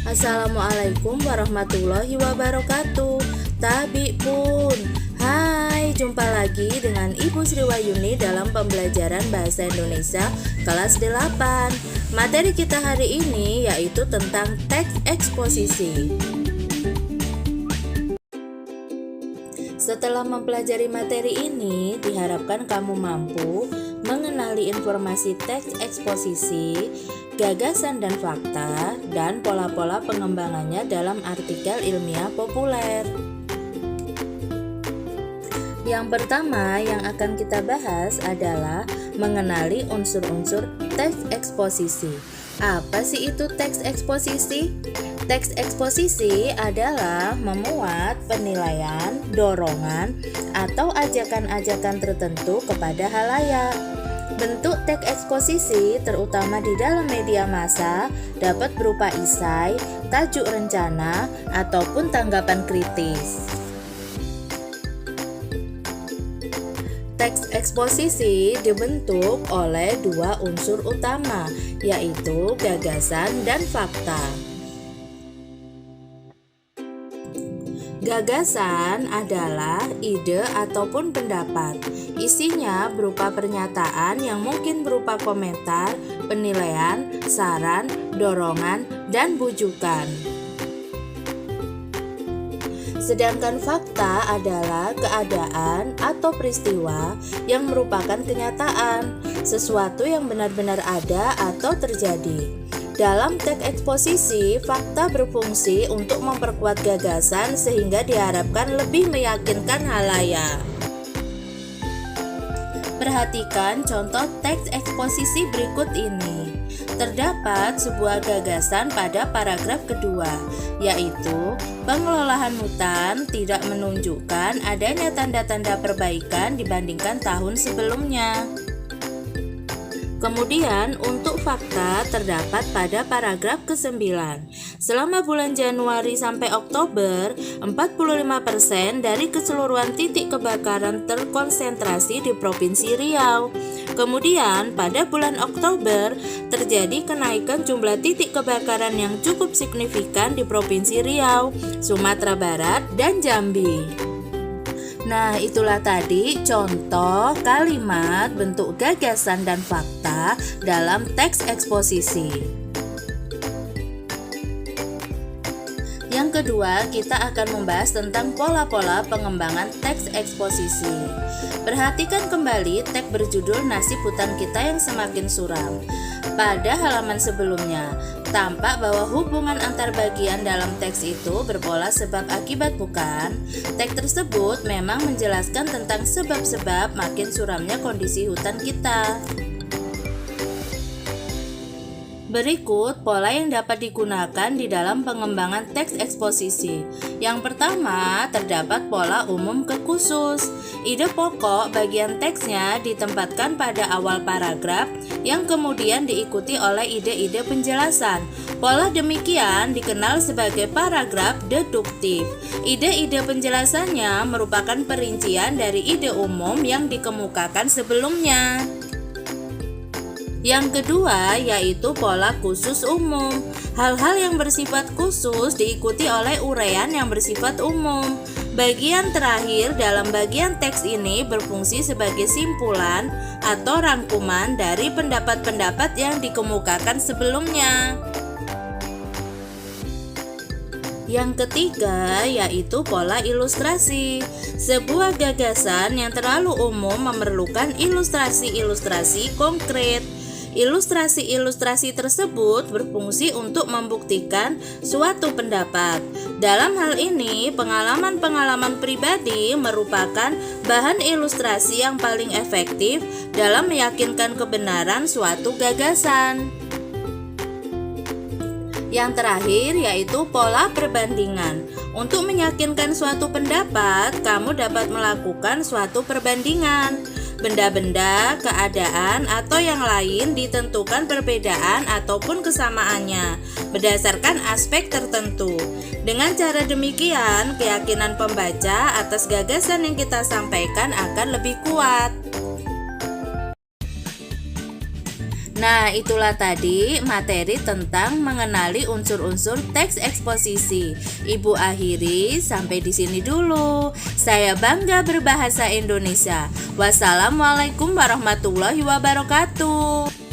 Assalamualaikum warahmatullahi wabarakatuh. Tabi pun. Hai, jumpa lagi dengan Ibu Sri Wahyuni dalam pembelajaran Bahasa Indonesia kelas 8. Materi kita hari ini yaitu tentang teks eksposisi. Setelah mempelajari materi ini, diharapkan kamu mampu mengenali informasi teks eksposisi, gagasan dan fakta, dan pola-pola pengembangannya dalam artikel ilmiah populer. Yang pertama yang akan kita bahas adalah mengenali unsur-unsur teks eksposisi. Apa sih itu teks eksposisi? Teks eksposisi adalah memuat penilaian, dorongan, atau ajakan-ajakan tertentu kepada halayak. Bentuk teks eksposisi terutama di dalam media massa dapat berupa esai, tajuk rencana, ataupun tanggapan kritis. Teks eksposisi dibentuk oleh dua unsur utama, yaitu gagasan dan fakta. Gagasan adalah ide ataupun pendapat. Isinya berupa pernyataan yang mungkin berupa komentar, penilaian, saran, dorongan, dan bujukan. Sedangkan fakta adalah keadaan atau peristiwa yang merupakan kenyataan, sesuatu yang benar-benar ada atau terjadi. Dalam teks eksposisi, fakta berfungsi untuk memperkuat gagasan sehingga diharapkan lebih meyakinkan halayak. Perhatikan contoh teks eksposisi berikut ini. Terdapat sebuah gagasan pada paragraf kedua, yaitu pengelolaan hutan tidak menunjukkan adanya tanda-tanda perbaikan dibandingkan tahun sebelumnya. Kemudian untuk fakta terdapat pada paragraf ke-9. Selama bulan Januari sampai Oktober, 45% dari keseluruhan titik kebakaran terkonsentrasi di Provinsi Riau. Kemudian pada bulan Oktober terjadi kenaikan jumlah titik kebakaran yang cukup signifikan di Provinsi Riau, Sumatera Barat, dan Jambi. Nah, itulah tadi contoh kalimat bentuk gagasan dan fakta dalam teks eksposisi. Yang kedua, kita akan membahas tentang pola-pola pengembangan teks eksposisi. Perhatikan kembali teks berjudul Nasib Hutan Kita yang Semakin Suram. Pada halaman sebelumnya, tampak bahwa hubungan antar bagian dalam teks itu berpola sebab akibat bukan? Teks tersebut memang menjelaskan tentang sebab-sebab makin suramnya kondisi hutan kita. Berikut pola yang dapat digunakan di dalam pengembangan teks eksposisi. Yang pertama, terdapat pola umum ke khusus. Ide pokok bagian teksnya ditempatkan pada awal paragraf yang kemudian diikuti oleh ide-ide penjelasan. Pola demikian dikenal sebagai paragraf deduktif. Ide-ide penjelasannya merupakan perincian dari ide umum yang dikemukakan sebelumnya. Yang kedua yaitu pola khusus umum. Hal-hal yang bersifat khusus diikuti oleh uraian yang bersifat umum. Bagian terakhir dalam bagian teks ini berfungsi sebagai simpulan atau rangkuman dari pendapat-pendapat yang dikemukakan sebelumnya. Yang ketiga yaitu pola ilustrasi. Sebuah gagasan yang terlalu umum memerlukan ilustrasi-ilustrasi konkret. Ilustrasi-ilustrasi tersebut berfungsi untuk membuktikan suatu pendapat. Dalam hal ini, pengalaman-pengalaman pribadi merupakan bahan ilustrasi yang paling efektif dalam meyakinkan kebenaran suatu gagasan. Yang terakhir yaitu pola perbandingan. Untuk meyakinkan suatu pendapat, kamu dapat melakukan suatu perbandingan. Benda-benda, keadaan, atau yang lain ditentukan perbedaan ataupun kesamaannya berdasarkan aspek tertentu. Dengan cara demikian, keyakinan pembaca atas gagasan yang kita sampaikan akan lebih kuat. Nah, itulah tadi materi tentang mengenali unsur-unsur teks eksposisi. Ibu akhiri sampai di sini dulu. Saya bangga berbahasa Indonesia. Wassalamualaikum warahmatullahi wabarakatuh.